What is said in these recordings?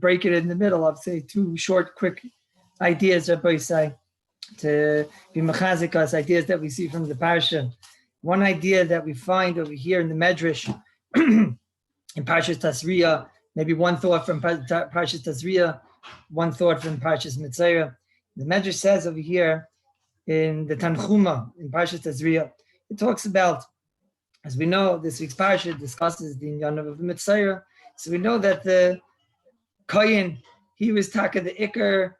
break it in the middle of, say, two short, quick ideas, Rabbi say, to be mechazikas, ideas that we see from the parsha. One idea that we find over here in the Medrash, in Parshas Tazria, maybe one thought from Parshas Tazria, one thought from Parshas Metzora. The Medrash says over here in the Tanchuma, in Parshas Tazria, it talks about, as we know, this week's Parsha discusses the Inyan of Metzora. So we know that the Kohen, he was taka the Iker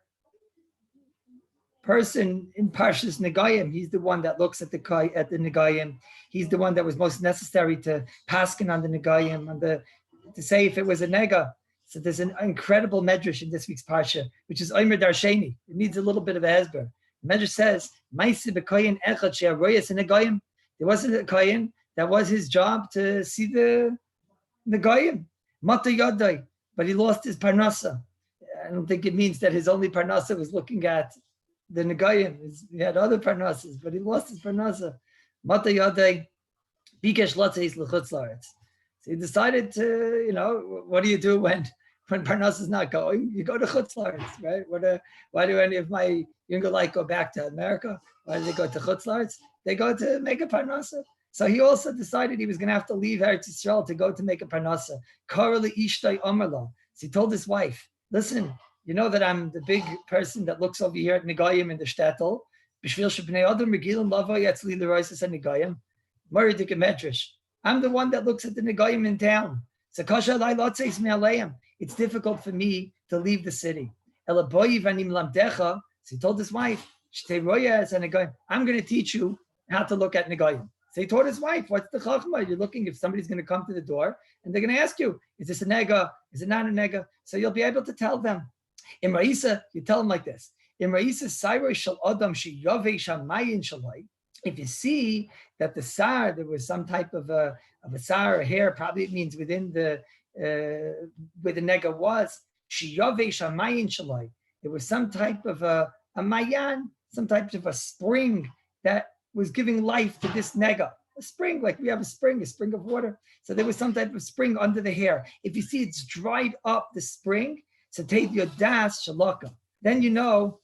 person in Parshas Negayim. He's the one that looks at the Negayim. He's the one that was most necessary to paskin on the Negayim, to say if it was a nega. So there's an incredible medrash in this week's parsha, which is HaOmer Darsheni. It needs a little bit of a hesber. The medrash says, there wasn't a kohen that was his job to see the Negayim. Mata Yadai, but he lost his parnasa. I don't think it means that his only parnasa was looking at the Negayim. He had other parnasas, but he lost his parnasa. Mata Yadai, Bikesh Latzeis L'chutz La'aretz. So he decided to, what do you do when Parnas is not going? You go to Chutz La'aretz, right? Why do any of my younger go back to America? Why do they go to Chutz La'aretz? They go to make a Parnasa. So he also decided he was going to have to leave Eretz Yisrael to go to make a Parnasa. Karali Ishtai Omerla. So he told his wife, listen, you know that I'm the big person that looks over here at Negayim in the shtetl. B'shvil shebnei adam regilim lava yatzli l'roises and Negayim. Maridik Medrash. I'm the one that looks at the Negayim in town. So it's difficult for me to leave the city. So he told his wife, I'm going to teach you how to look at Negayim. So he taught his wife, what's the chachma? You're looking if somebody's going to come to the door and they're going to ask you, is this a nega? Is it not a nega? So you'll be able to tell them. In Ra'isa, you tell them like this. In Ra'isa, Sairoi shel Adam she yovei shamayin shalai. If you see that the sar, there was some type of a sar, a hair, probably it means within the where the nega was, shiyave shamayin shalai. There was some type of a mayan, some type of a spring that was giving life to this nega. A spring, like we have a spring of water. So there was some type of spring under the hair. If you see it's dried up the spring, so take your das shalaka, then you know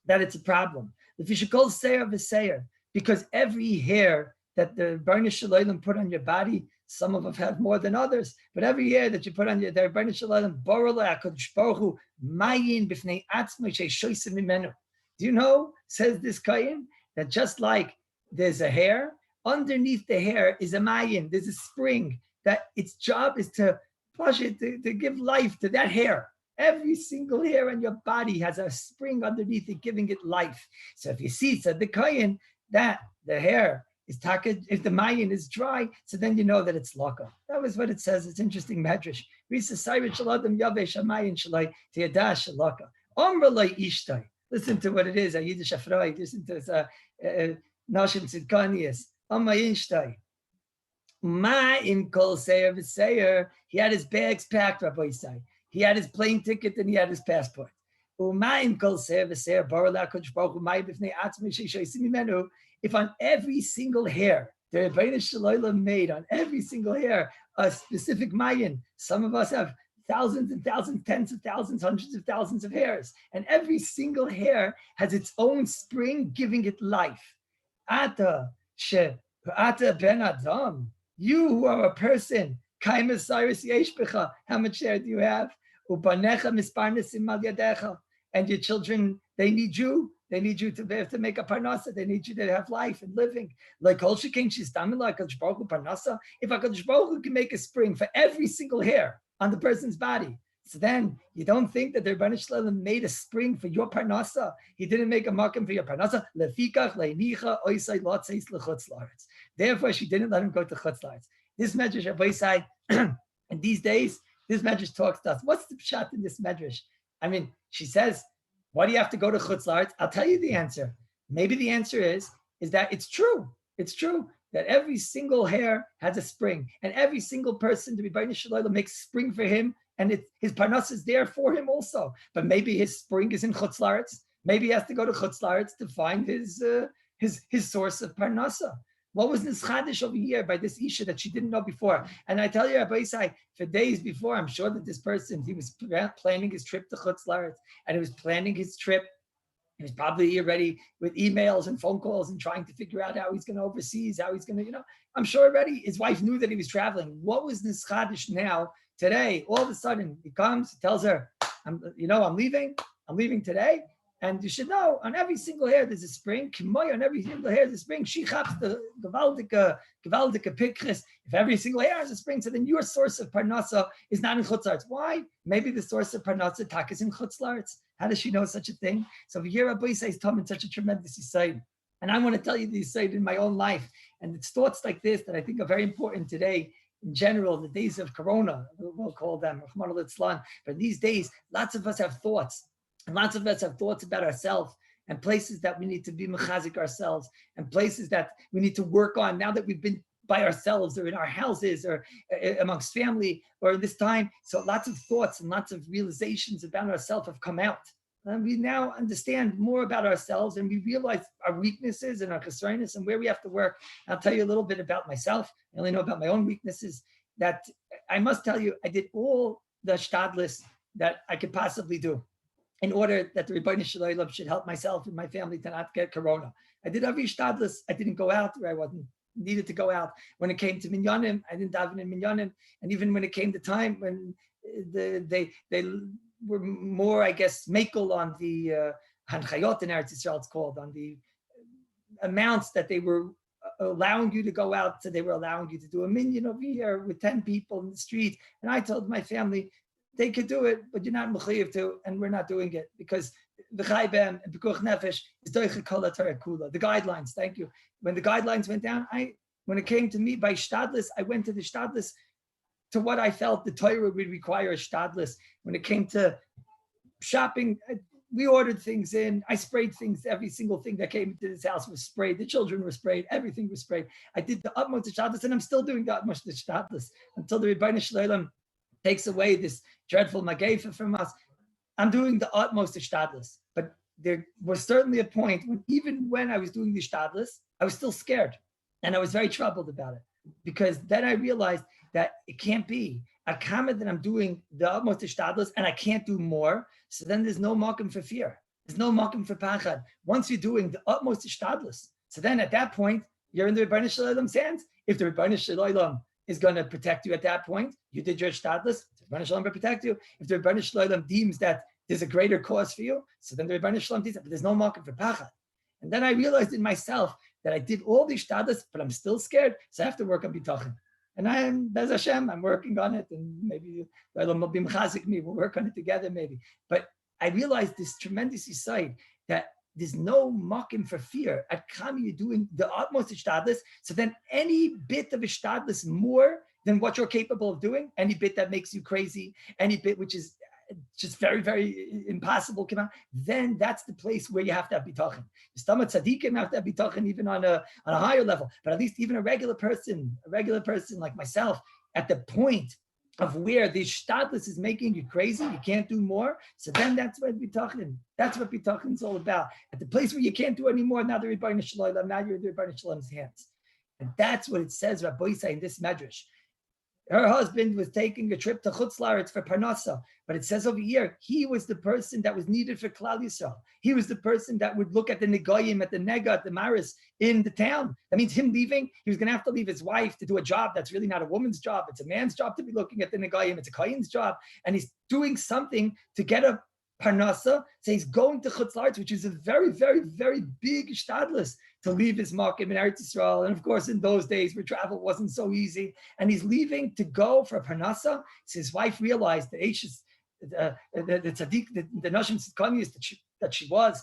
that it's a problem. If you should call seir v'seir, because every hair that the Barnish Shalom put on your body, some of them have more than others, but every hair that you put on your Barnish Shalom, do you know, says this Kayin, that just like there's a hair, underneath the hair is a mayin, there's a spring, that its job is to push it, to give life to that hair. Every single hair on your body has a spring underneath it, giving it life. So if you see, said the Kayin, that the hair is taka, if the mayin is dry, so then you know that it's laka. That was what it says. It's interesting medrash. Listen to what it is. Listen to Nashim Tzidkanias. He had his bags packed, Rabbi say. He had his plane ticket and he had his passport. If on every single hair, the Rebbeinu Shalom made on every single hair a specific mayin, some of us have thousands and thousands, tens of thousands, hundreds of thousands of hairs, and every single hair has its own spring giving it life. Ata ben Adam, you who are a person, how much hair do you have? And your children, they need you. They need you to make a parnasa. They need you to have life and living. Like Kol Shekin Shistamila HaKadosh Baruch Hu parnasa. If HaKadosh Baruch Hu can make a spring for every single hair on the person's body, so then you don't think that the Rebbeinu Shalom made a spring for your parnasa. He didn't make a makom for your parnasa. Lefikach leinicha oisai lotzeis lechutz la'aretz. Therefore, she didn't let him go to chutz la'aretz. This medrash, Rabbi side, and these days, this medrash talks to us. What's the pshat in this medrash? I mean, she says, why do you have to go to chutz la'aretz? I'll tell you the answer. Maybe the answer is that it's true. It's true that every single hair has a spring, and every single person to be B'nai Shalom makes spring for him, and his parnas is there for him also. But maybe his spring is in chutz la'aretz. Maybe he has to go to chutz la'aretz to find his source of parnasa. What was Nischadish over here by this Isha that she didn't know before? And I tell you, Rabbi Isai, for days before, I'm sure that this person, he was planning his trip to Chutz La'aretz, and he was planning his trip. He was probably here ready with emails and phone calls and trying to figure out how he's going to overseas, how he's going to, I'm sure already his wife knew that he was traveling. What was Nischadish now, today? All of a sudden, he comes, he tells her, I'm leaving today. And you should know, on every single hair there's a spring. On every single hair there's a spring. She chaps the gewaldige pikris. If every single hair has a spring, so then your source of parnasa is not in Chutz La'aretz. Why? Maybe the source of parnasa tak is in Chutz La'aretz. How does she know such a thing? So over here, Rabbi says, Tom, such a tremendous insight. And I want to tell you the insight in my own life. And it's thoughts like this that I think are very important today. In general, the days of Corona, we'll call them, but these days, lots of us have thoughts. And lots of us have thoughts about ourselves and places that we need to be mechazik ourselves and places that we need to work on now that we've been by ourselves or in our houses or amongst family or in this time. So lots of thoughts and lots of realizations about ourselves have come out. And we now understand more about ourselves and we realize our weaknesses and our chesronos and where we have to work. I'll tell you a little bit about myself. I only know about my own weaknesses. That I must tell you, I did all the shtadlis that I could possibly do in order that the Rebbeinu Shalom should help myself and my family to not get Corona. I did every shtadlis. I didn't go out where I wasn't needed to go out. When it came to minyanim, I didn't daven in minyanim. And even when it came to time when they were more, I guess, makel on the hanchayot in Eretz Yisrael, it's called, on the amounts that they were allowing you to go out. So they were allowing you to do a minyan over here with 10 people in the street. And I told my family, they could do it, but you're not mechayiv to, and we're not doing it because the chaybem and pikuach nefesh is doiche kol haTorah kula. The guidelines, thank you. When the guidelines went down, when it came to me by shtadlis, I went to the shtadlis to what I felt the Torah would require a shtadlis. When it came to shopping, we ordered things in. I sprayed things. Every single thing that came into this house was sprayed. The children were sprayed. Everything was sprayed. I did the utmost of shtadlis, and I'm still doing the utmost of shtadlis until the Rebbeinu Shalom takes away this dreadful mageifa from us. I'm doing the utmost of shtadlis, but there was certainly a point when even when I was doing the shtadlis, I was still scared, and I was very troubled about it because then I realized that it can't be a comment that I'm doing the utmost of shtadlis and I can't do more. So then there's no makom for fear. There's no makom for pachad. Once you're doing the utmost of shtadlis, so then at that point you're in the Rebbeinu Shalom's hands. If the Rebbeinu Shalom is going to protect you at that point, you did your shtadlis, the Rebbeinu Shalom will protect you. If the Rebbeinu Shalom deems that there's a greater cause for you, so then the Rebbeinu Shalom deems that, but there's no market for pachad. And then I realized in myself that I did all these shtadlis, but I'm still scared, so I have to work on bitachon. And Bez Hashem, I'm working on it, and maybe Elam will be mechazik me, we'll work on it together maybe. But I realized this tremendous insight that there's no mocking for fear. At Kami, you're doing the utmost of shtadlis. So then any bit of a shtadlis more than what you're capable of doing, any bit that makes you crazy, any bit which is just very, very impossible, then that's the place where you have to have bitachon. Stomach tzaddikim have to have bitachon even on a higher level, but at least even a regular person like myself, at the point of where the shtadlis is making you crazy, you can't do more. So then that's what bitachon is all about. At the place where you can't do any more, now the Rebbeinu Shalom, now you're in the Rebbeinu Shalom's hands. And that's what it says, Rabbi say in this medrash. Her husband was taking a trip to Chutz La'aretz for Parnasa, but it says over here, he was the person that was needed for Klal Yisrael. He was the person that would look at the Negoyim, at the Nega, at the Maris in the town. That means him leaving, he was going to have to leave his wife to do a job that's really not a woman's job. It's a man's job to be looking at the Negoyim. It's a Kohen's job. And he's doing something to get a Parnasa. So he's going to Chutz La'aretz, which is a very, very, very big shtadlis to leave his makom in Eretz Yisrael. And of course, in those days where travel wasn't so easy, and he's leaving to go for a parnasa. So his wife realized that the tzaddik, the nashim tzidkanius that she was,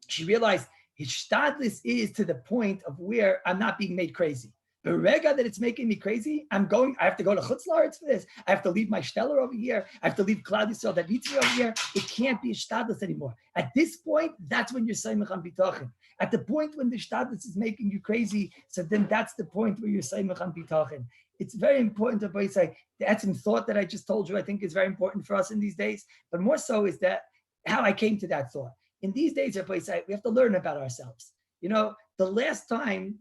she realized his shtadlis is to the point of where I'm not being made crazy. The rega that it's making me crazy, I have to go to Chutz La'aretz for this. I have to leave my shteller over here. I have to leave Klal Yisrael that needs me over here. It can't be a shtadlis anymore. At this point, that's when you're saying mechan bitachon. At the point when the shtadlis is making you crazy, so then that's the point where you're saying mechan bitachon. It's very important to say that's some thought that I just told you. I think is very important for us in these days. But more so is that how I came to that thought. In these days, we have to learn about ourselves. The last time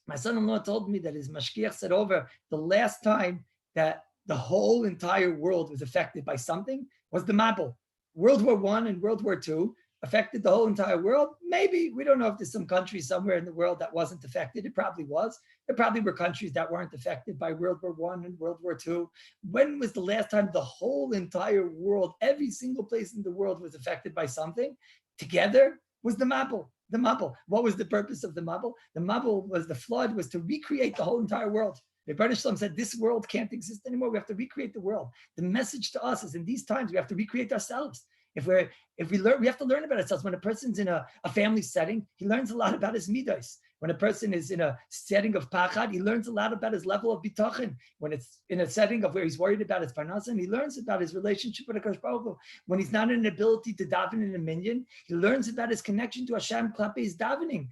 My son-in-law told me that his mashgiach said over the last time that the whole entire world was affected by something was the Mabul. World War I and World War II affected the whole entire world. Maybe, we don't know if there's some country somewhere in the world that wasn't affected. It probably was. There probably were countries that weren't affected by World War I and World War II. When was the last time the whole entire world, every single place in the world was affected by something? Together was the Mabul. The Mabul. What was the purpose of the Mabul? The Mabul was the flood, was to recreate the whole entire world. The Rebbe Shalom said, this world can't exist anymore. We have to recreate the world. The message to us is in these times, we have to recreate ourselves. If we learn, we have to learn about ourselves. When a person's in a family setting, he learns a lot about his midos. When a person is in a setting of pachad, he learns a lot about his level of bitachon. When it's in a setting of where he's worried about his parnasa, he learns about his relationship with HaKadosh Baruch Hu. When he's not in an ability to daven in a minyan, he learns about his connection to Hashem klape his davening.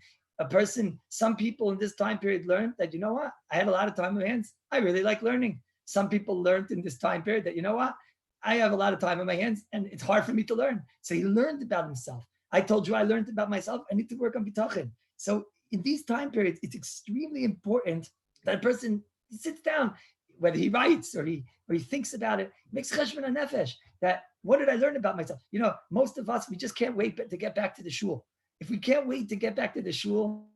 Some people in this time period learned that, you know what, I had a lot of time on my hands. I really like learning. Some people learned in this time period that, you know what, I have a lot of time on my hands and it's hard for me to learn. So he learned about himself. I told you I learned about myself. I need to work on bitachon. So in these time periods, it's extremely important that a person sits down, whether he writes or he thinks about it, makes cheshbon nefesh, that what did I learn about myself? You know, most of us, we just can't wait to get back to the shul. If we can't wait to get back to the shul,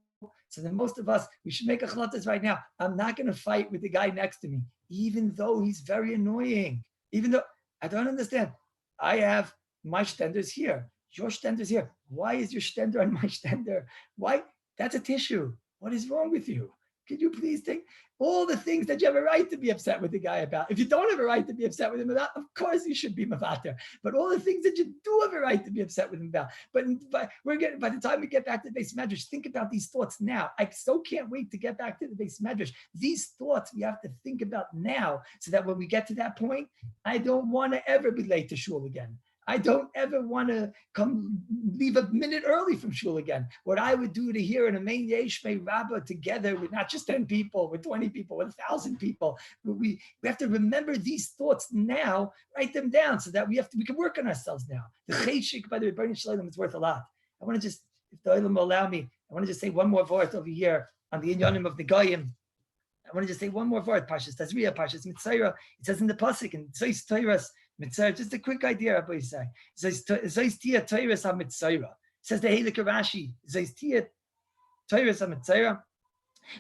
so then most of us, we should make a chalatas right now. I'm not going to fight with the guy next to me, even though he's very annoying. Even though I don't understand. I have my shtenders here. Your shtenders here. Why is your shtender on my shtender? Why? That's a tissue. What is wrong with you? Could you please think all the things that you have a right to be upset with the guy about? If you don't have a right to be upset with him about, of course you should be mavater. But all the things that you do have a right to be upset with him about. But by the time we get back to the base medrash, think about these thoughts now. I so can't wait to get back to the base medrash. These thoughts we have to think about now, so that when we get to that point, I don't want to ever be late to shul again. I don't ever want to leave a minute early from shul again. What I would do to hear an Amen Yeshmei Rabbah together with not just 10 people, with 20 people, with 1,000 people. We have to remember these thoughts now, write them down so that we can work on ourselves now. The cheshik by the Rebbeinu Shalom is worth a lot. I want to just, if the Olam will allow me, I want to just say one more word over here on the inyanim of the Goyim. I want to just say one more word, Parshas Tazria, Parshas Metzora. It says in the pasuk in Sefiras, Metzora, just a quick idea, Rabbi say. It says Tia Teiras HaMetzora. It says the Heilik Rashi. It says Tia Teiras HaMetzora.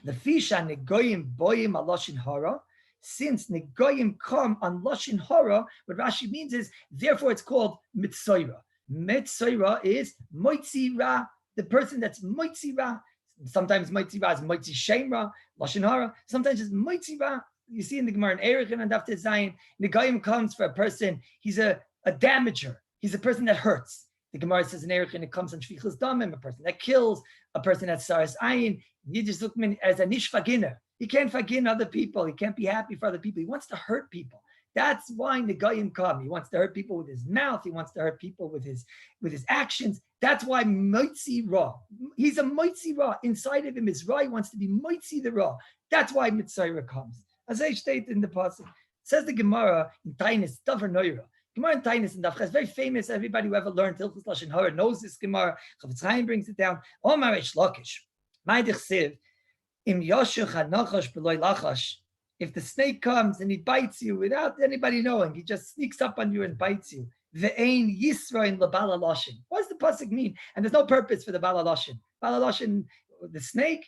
The fisha negoyim boyim aloshin hara. Since negoyim come on loshin hara, what Rashi means is therefore it's called Metzora. Metzora is moitzi ra, the person that's moitzi ra. Sometimes moitzi ra is moitzi shemra, loshin hara. Sometimes it's moitzi ra. You see in the Gemara in Erev and Daf Zayin, the Goyim comes for a person, he's a damager. He's a person that hurts. The Gemara says in Erev, it comes on Shvichus Damim, a person that kills, a person that's Saras Ayin. Yiddish Lukman as a nishfaginer. He can't fagin other people. He can't be happy for other people. He wants to hurt people. That's why the Goyim come. He wants to hurt people with his mouth. He wants to hurt people with his actions. That's why Moitzi Ra. He's a Moitzi Ra. Inside of him is Ra. He wants to be Moitzi the Ra. That's why Mitzayra comes. As I state in the pasuk, says the Gemara in Tainis, Davar Noira. Gemara in Tainis and Dafcha is very famous. Everybody who ever learned Hilchos Lashon Hara knows this Gemara. Chavetz Chaim brings it down. HaOmer Eish Lakish. Ma'idich Siv, Im Yoshuch HaNachash B'loi Lachash. If the snake comes and he bites you without anybody knowing, he just sneaks up on you and bites you. Ve'ein Yisroin LaBala Lashon. What does the pasuk mean? And there's no purpose for the Bala Lashon. Bala Lashon, the snake,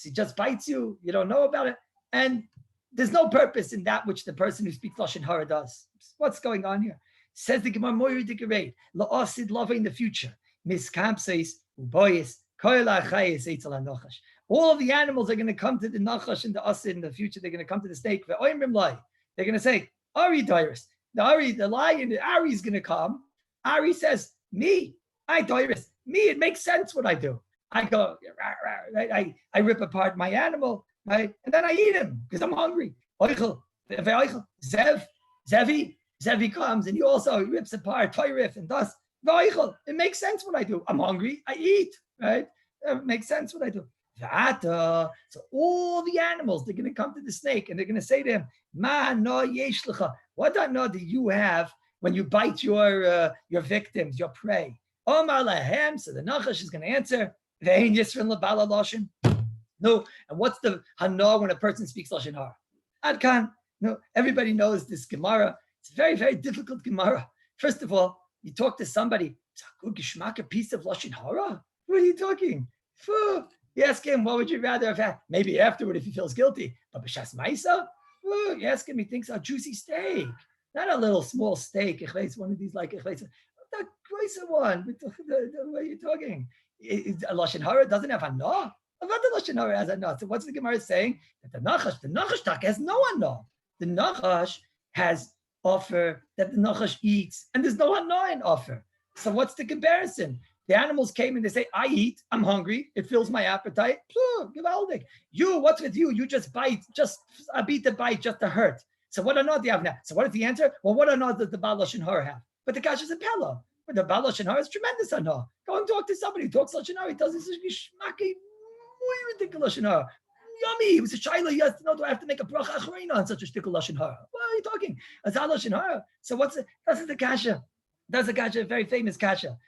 he just bites you. You don't know about it, and there's no purpose in that which the person who speaks Lashon Hara does. What's going on here? Says the Gemara Moiri Dikarei, La'asid Lava in the future. Miskampseis, Uboyis, Koila Chayis, Eitzel HaNachash. All the animals are going to come to the Nachash and the Asid in the future. They're going to come to the snake. They're going to say, Ari Dairis. The lion, Ari is going to come. Ari says, me, I Dairis. Me, it makes sense what I do. I go, I rip apart my animal. Right? And then I eat him because I'm hungry. Zevi comes and he also rips apart Toyrif and does. It makes sense what I do. I'm hungry. I eat. Right? It makes sense what I do. So all the animals, they're going to come to the snake and they're going to say to him, Ma no yesh lecha. What no do you have when you bite your victims, your prey? Omar lahem. So the Nachash is going to answer, Ve'ein Yisrin lebala loshin. No, and what's the hana when a person speaks lashon hara? Adkan. No, everybody knows this Gemara. It's a very, very difficult Gemara. First of all, you talk to somebody, it's a good geschmack, a piece of lashon hara. What are you talking? You ask him, what would you rather have had? Maybe afterward if he feels guilty. But b'shas ma'isa, you ask him, he thinks a juicy steak, not a little small steak. One of these like the closer one. What are you talking? A lashon hara doesn't have hana. About the lashon hara has hana. So what's the Gemara saying? That the nachash taka has no hana. The nachash has offer that the nachash eats, and there's no hana in offer. So what's the comparison? The animals came and they say, I eat, I'm hungry, it fills my appetite. Gewaldig. You, what's with you? You just bite, just a beat the bite just to hurt. So what hana do you have now? So what is the answer? Well, what hana does the Baal Lashon Hara have? But the Kash is a Pella. But the Baal Lashon Hara is tremendous hana. Go and talk to somebody who talks Lashon Hara. He tells this geschmacky, ridiculous Lashon Hara. Yummy. It was a shaila. He has to know, do I have to make a bracha acharina on such a shtickle lashon hara? What are you talking? Azal lashon hara. So this is the kasha. That's a kasha, a very famous kasha.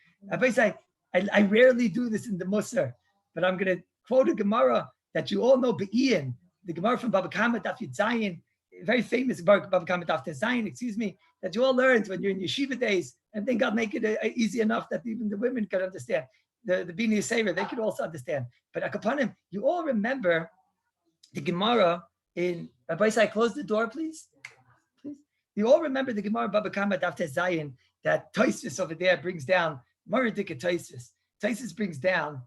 I rarely do this in the Musar, but I'm going to quote a Gemara that you all know, Be'in, the Gemara from Baba Kama Daf Yud Zayin, very famous Baba Kama Daf Zayin, that you all learned when you're in yeshiva days, and then God make it easy enough that even the women can understand. The Bini Yisera, they could also understand. But Akapanim, you all remember the Gemara in Rabbi Sai, close the door, please. You all remember the Gemara Baba Kama Daf Zayin that Tosfos over there brings down. Maridika Tosfos brings down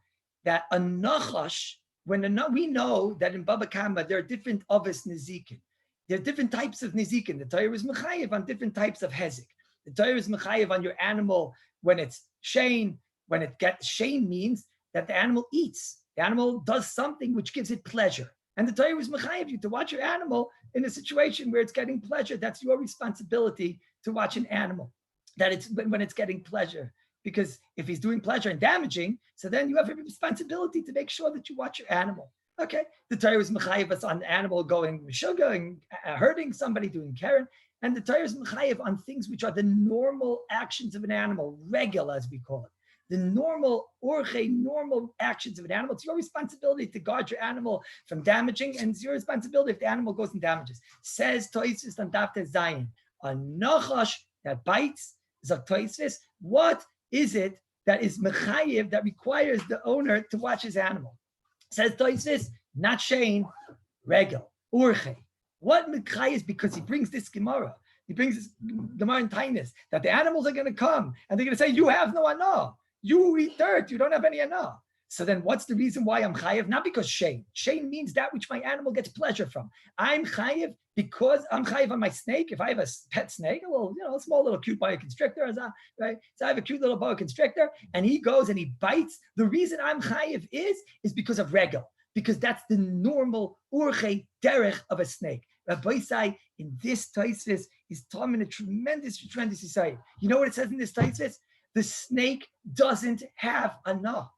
that a nachash, we know that in Baba Kama there are different avos nizikin. There are different types of nizikin. The Torah is mechayev on different types of hezek. The Torah is mechayev on your animal when it's shein. When it gets shein means that the animal eats. The animal does something which gives it pleasure. And the Torah is mechayev you to watch your animal in a situation where it's getting pleasure. That's your responsibility to watch an animal. That it's when it's getting pleasure. Because if he's doing pleasure and damaging, so then you have a responsibility to make sure that you watch your animal. Okay, the Torah is mechayev us on the animal going sugar and hurting somebody, doing keren, and the Torah is mechayev on things which are the normal actions of an animal, regular as we call it. The normal normal actions of an animal. It's your responsibility to guard your animal from damaging, and it's your responsibility if the animal goes and damages. Says Tosfos on Daf Zayin, a nachash that bites, Zok Tosfos, what is it that is mechayev, that requires the owner to watch his animal? Says Tosfos, not shein, regel, urche. What mechayev? Because he brings this Gemara. He brings this Gemara in Tainus, that the animals are going to come and they're going to say, you have no anah. You eat dirt. You don't have any anah. So then what's the reason why I'm chayev? Not because shein. Shein means that which my animal gets pleasure from. I'm chayev because I'm chayev on my snake. If I have a pet snake, a little, a small little cute boa constrictor, right? So I have a cute little boa constrictor, and he goes and he bites. The reason I'm chayev is because of regel, because that's the normal urche derech of a snake. Rabbi Sai in this Tosfos is talking a tremendous insight. You know what it says in this Tosfos? The snake doesn't have anah.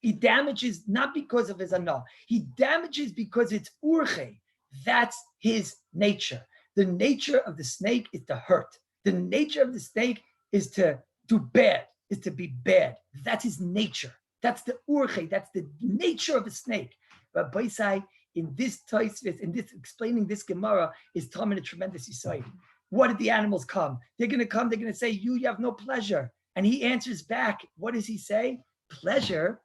He damages not because of his anah. He damages because it's urche. That's his nature. The nature of the snake is to hurt. The nature of the snake is to do bad, is to be bad. That's his nature. That's the urche. That's the nature of a snake. Rabbi Sai in this Tosfos, in this explaining this Gemara, is telling a tremendous insight. What did the animals come? They're going to come. They're going to say, you have no pleasure. And he answers back. What does he say? Pleasure.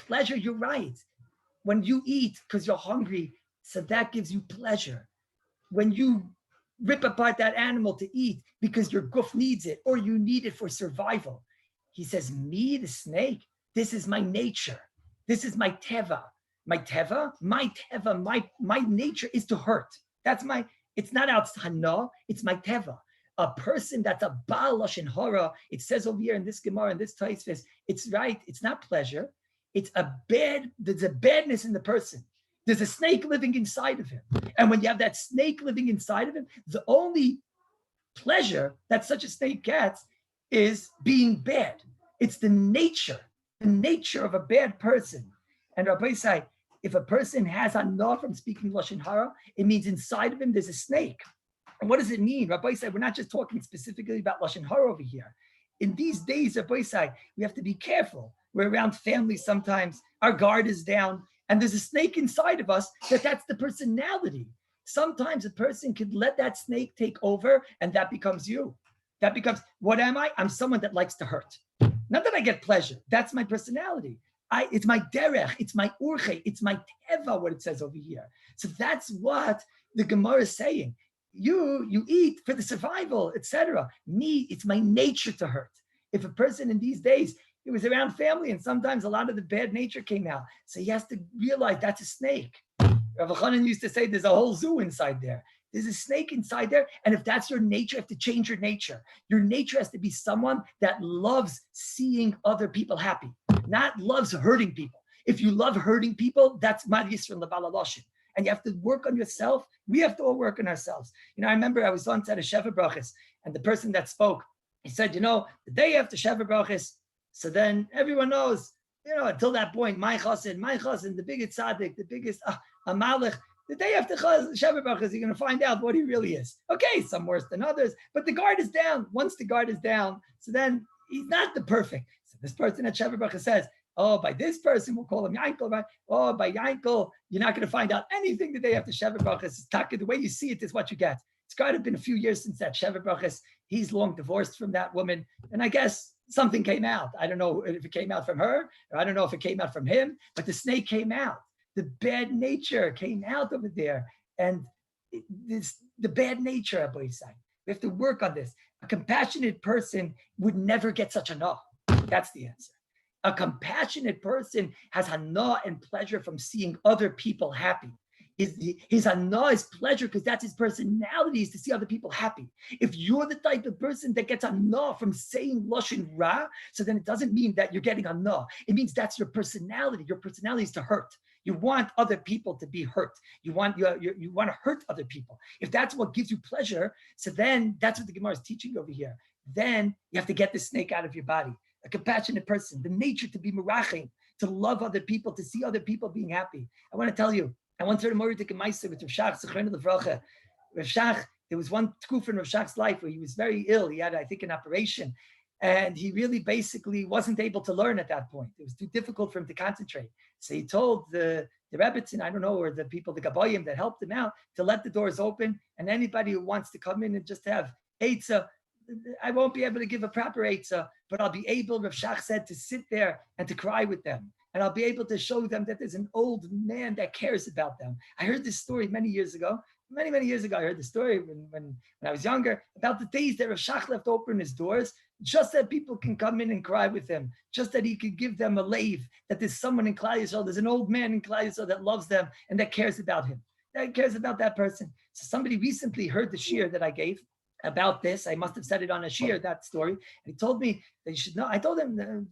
You're right. When you eat because you're hungry, so that gives you pleasure. When you rip apart that animal to eat because your goof needs it or you need it for survival, he says, me, the snake, this is my nature. This is my teva. My nature is to hurt. It's not out hana, it's my teva. A person that's a Baal Lashon Hara, it says over here in this Gemara, in this Tosfos, it's right, it's not pleasure. There's a badness in the person. There's a snake living inside of him. And when you have that snake living inside of him, the only pleasure that such a snake gets is being bad. It's the nature of a bad person. And Rabbi say, if a person has anah from speaking Lashon Hara, it means inside of him there's a snake. And what does it mean? Rabbi said, we're not just talking specifically about Lashon Hara over here. In these days, Rabbi said, we have to be careful. We're around families sometimes, our guard is down, And there's a snake inside of us that's the personality. Sometimes a person could let that snake take over and that becomes you. That becomes, what am I? I'm someone that likes to hurt. Not that I get pleasure. That's my personality. It's my derech, it's my urche, it's my teva, what it says over here. So that's what the Gemara is saying. You eat for the survival, etc. Me, it's my nature to hurt. If a person in these days, he was around family and sometimes a lot of the bad nature came out. So he has to realize that's a snake. Rav Chanan used to say there's a whole zoo inside there. There's a snake inside there. And if that's your nature, you have to change your nature. Your nature has to be someone that loves seeing other people happy, not loves hurting people. If you love hurting people, that's Mad Yisrael Levala Loshin. And you have to work on yourself. We have to all work on ourselves. I remember I was once at a Sheva Brachas, and the person that spoke, he said, the day after Sheva Brachas, so then everyone knows, until that point, my chassid, the biggest tzaddik, the biggest amalek, the day after Sheva Brachas, you're going to find out what he really is. Okay, some worse than others, but the guard is down. Once the guard is down, so then he's not the perfect. So this person at Sheva Brachas says, oh, by this person, we'll call him Yankel, right? Oh, by Yankel, you're not going to find out anything the day after Sheva Brachas. The way you see it is what you get. It's got to have been a few years since that Sheva Brachas. He's long divorced from that woman. And I guess something came out. I don't know if it came out from her, or I don't know if it came out from him, but the snake came out. The bad nature came out over there. And the bad nature, Abu Yisai. We have to work on this. A compassionate person would never get such a no. That's the answer. A compassionate person has hana and pleasure from seeing other people happy. His hana is pleasure because that's his personality, is to see other people happy. If you're the type of person that gets hana from saying lashon ra, so then it doesn't mean that you're getting hana. It means that's your personality. Your personality is to hurt. You want other people to be hurt. You want to hurt other people. If that's what gives you pleasure, so then that's what the Gemara is teaching over here. Then you have to get the snake out of your body. A compassionate person, the nature to be merachim, to love other people, to see other people being happy. I want to tell you, I once heard a Moritik Maisa with Rav Shach, Zechron Levracha. Rav Shach, there was one tkufa in Rav Shach's life where he was very ill. He had, I think, an operation. And he really basically wasn't able to learn at that point. It was too difficult for him to concentrate. So he told the Rebbetzin, I don't know, or the people, the Gabayim that helped him out, to let the doors open. And anybody who wants to come in and just have eitzah, I won't be able to give a proper eitzah, but I'll be able, Rav Shach said, to sit there and to cry with them. And I'll be able to show them that there's an old man that cares about them. I heard this story many years ago. Many years ago, I heard the story when I was younger about the days that Rav Shach left open his doors, just that people can come in and cry with him, just that he could give them a lave, that there's someone in Klal Yisrael, there's an old man in Klal Yisrael that loves them and that cares about him, that cares about that person. So somebody recently heard the shiur that I gave about this. I must have said it on a shiur, that story. And he told me that you should know. I told him,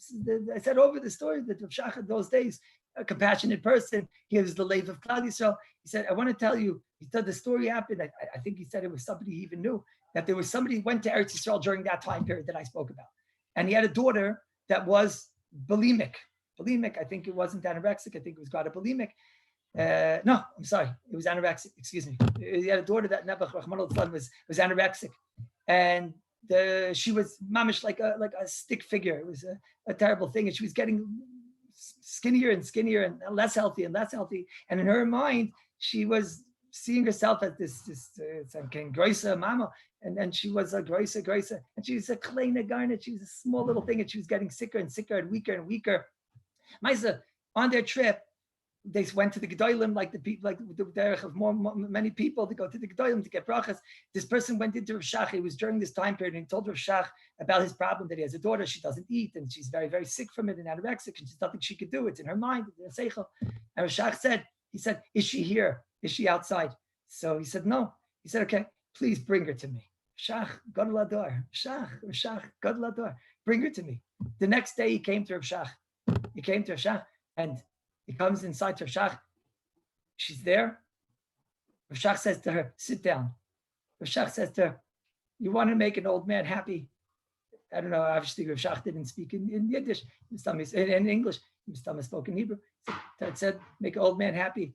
I said over the story that Rav Shach those days, a compassionate person, he was the lave of Klal Yisrael. He said, I want to tell you, he said the story happened. I think he said it was somebody he even knew, that there was somebody who went to Eretz Yisrael during that time period that I spoke about. And he had a daughter that was bulimic. I think it wasn't anorexic. I think it was got a bulimic. No, I'm sorry. It was anorexic. Excuse me. He had a daughter that Nebuch Rahman al-Islam was anorexic. And she was mamish like a stick figure. It was a terrible thing. And she was getting skinnier and skinnier and less healthy and less healthy. And in her mind, she was seeing herself as this groisa mama. And then she was a groisa. And she was a kleine garnet. She was a small little thing. And she was getting sicker and sicker and weaker. Maisa, on their trip, they went to the Gedolim, like the people, like the derech of many people to go to the Gedolim to get brachas. This person went into Rav Shach. It was during this time period, and he told Rav Shach about his problem that he has a daughter. She doesn't eat, and she's very, very sick from it and anorexic, and there's nothing she could do. It's in her mind. And Rav Shach said, is she here? Is she outside? So he said, no. He said, okay, please bring her to me. Shach, God lador. Shach, God lador. Bring her to me. The next day he came to Rav Shach. And he comes inside Rav Shach. She's there. Rav Shach says to her, sit down. Rav Shach says to her, you want to make an old man happy? I don't know, obviously Rav Shach didn't speak in Yiddish, in English. He spoke in Hebrew. It said, make an old man happy.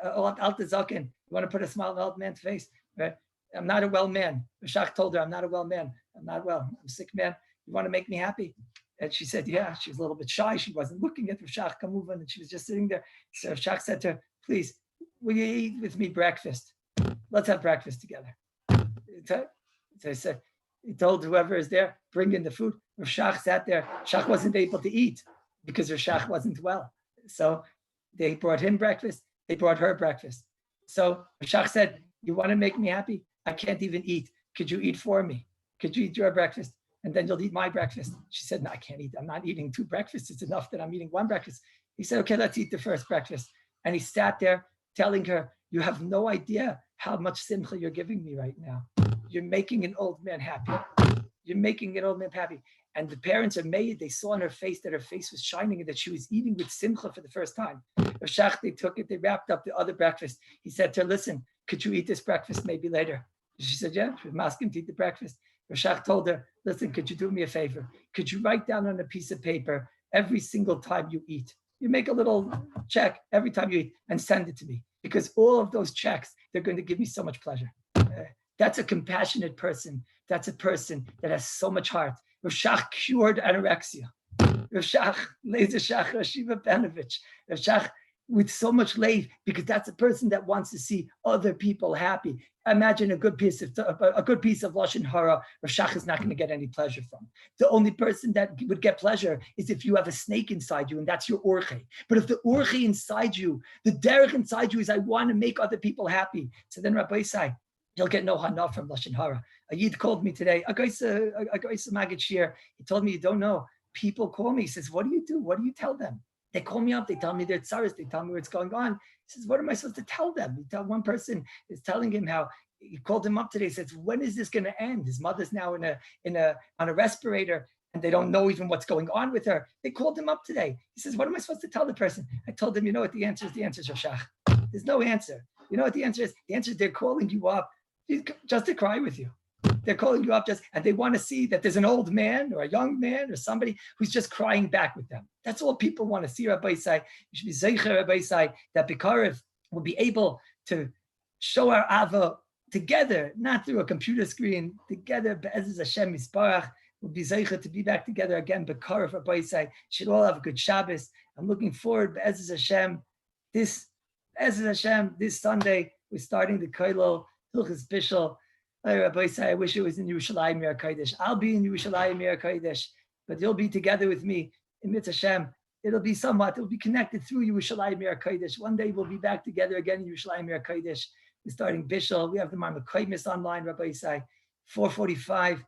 Alte Zaken. You want to put a smile on an old man's face? Right? I'm not a well man. Rav Shach told her, I'm not a well man. I'm not well. I'm a sick man. You want to make me happy? And she said, yeah, she was a little bit shy. She wasn't looking at Rav Shach Kamuvan, and she was just sitting there. So Rav Shach said to her, please, will you eat with me breakfast? Let's have breakfast together. So he said, he told whoever is there, bring in the food. Rav Shach sat there. Shach wasn't able to eat because Rav Shach wasn't well. So they brought him breakfast. They brought her breakfast. So Rav Shach said, you want to make me happy? I can't even eat. Could you eat for me? Could you eat your breakfast? And then you'll eat my breakfast. She said, no, I can't eat. I'm not eating 2 breakfasts. It's enough that I'm eating 1 breakfast. He said, okay, let's eat the first breakfast. And he sat there telling her, you have no idea how much simcha you're giving me right now. You're making an old man happy. You're making an old man happy. And the parents are made, they saw on her face that her face was shining and that she was eating with simcha for the first time. Rav Shach, they took it, they wrapped up the other breakfast. He said to her, listen, could you eat this breakfast maybe later? She said, yeah, she was asking to eat the breakfast. Rav Shach told her, listen, could you do me a favor? Could you write down on a piece of paper every single time you eat? You make a little check every time you eat and send it to me, because all of those checks, they're going to give me so much pleasure. That's a compassionate person. That's a person that has so much heart. Rav Shach cured anorexia. Rav Shach, Laser Shach, Rashiva Benovich. Rav Shach with so much love, because that's a person that wants to see other people happy. Imagine a good piece of lashon hara. Rav Shach is not going to get any pleasure from. The only person that would get pleasure is if you have a snake inside you, and that's your orche. But if the orche inside you, the derech inside you is, I want to make other people happy. So then Rabbi say, you'll get no hana from lashon hara. A yid called me today. A guy's a magid shir. He told me, you don't know. People call me. He says, what do you do? What do you tell them? They call me up, they tell me their tzaras, they tell me what's going on. He says, what am I supposed to tell them? One person is telling him how he called him up today, says, when is this going to end? His mother's now on a respirator and they don't know even what's going on with her. They called him up today. He says, what am I supposed to tell the person? I told him, you know what the answer is? The answer is Rav Shach. There's no answer. You know what the answer is? The answer is they're calling you up just to cry with you. They're calling you up and they want to see that there's an old man or a young man or somebody who's just crying back with them. That's all people want to see, Rabbi Say. You should be zeicher, Rabbi Say, that Bikarev will be able to show our Ava together, not through a computer screen, together, Be'ezus Hashem Yisparach, we'll be zeicher to be back together again, Bikarev, Rabbi Say. Should all have a good Shabbos. I'm looking forward, Be'ezus Hashem, this Sunday, we're starting the Koilel, Hilchos Bishul. Rabbi say, I wish it was in Yerushalayim Mir Kodesh. I'll be in Yerushalayim Mir Kodesh, but you'll be together with me in Mitzvah Hashem. It'll be connected through Yerushalayim Mir Kodesh. One day we'll be back together again in Yerushalayim Mir Kodesh. We're starting Bishul. We have the Marmakoimis online, Rabbi say, 4:45.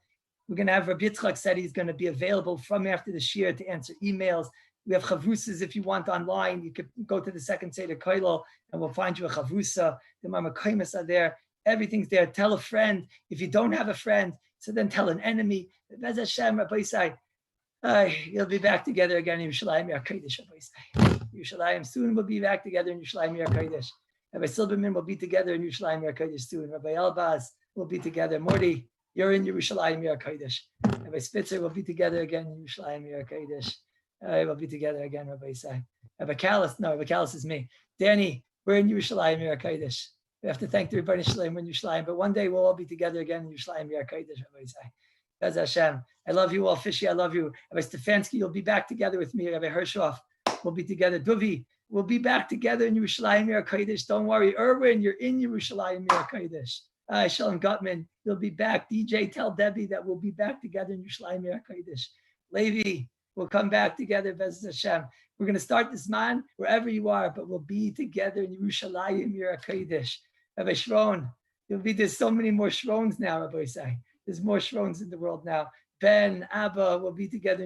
We're going to have Rabbi Yitzchak said he's going to be available from after the shir to answer emails. We have chavrusas if you want online. You could go to the second Seder Koilel and we'll find you a chavrusa. The Marmakoimis are there. Everything's there. Tell a friend. If you don't have a friend, so then tell an enemy. Bez Hashem, Rabbi Say, you'll be back together again in Yerushalayim Yer Kodesh, Rabbi Say. Yerushalayim, soon we'll be back together in Yerushalayim Yer Kodesh. Rabbi Silberman will be together in Yerushalayim Yer Kodesh soon. Rabbi Elbaz will be together. Morty, you're in Yerushalayim Yer Kodesh. Rabbi Spitzer will be together again in Yerushalayim Yer Kodesh. We'll be together again, Rabbi Say. Rabbi Kallus is me. Danny, we're in Yerushalayim Yer Kodesh. We have to thank the Rebbeinu Shalom in Yerushalayim, but one day we'll all be together again in Yerushalayim Yer Kodesh, Rabbi Say. Bez Hashem. I love you all, Fishy. I love you. Rabbi Stefanski, you'll be back together with me. Rabbi Hershoff, we'll be together. Duvi, we'll be back together in Yerushalayim Yer Kodesh. Don't worry. Erwin, you're in Yerushalayim Yer Kodesh. Shalom Gutman, you'll be back. DJ, tell Debbie that we'll be back together in Yerushalayim Yer Kodesh. Levi, we'll come back together, Bez Hashem. We're going to start this man wherever you are, but we'll be together in Yerushalayim Yer Kodesh. Rabbi Shron, there's so many more Shrons now, Rabbi Say. There's more Shrons in the world now. Ben, Abba will be together in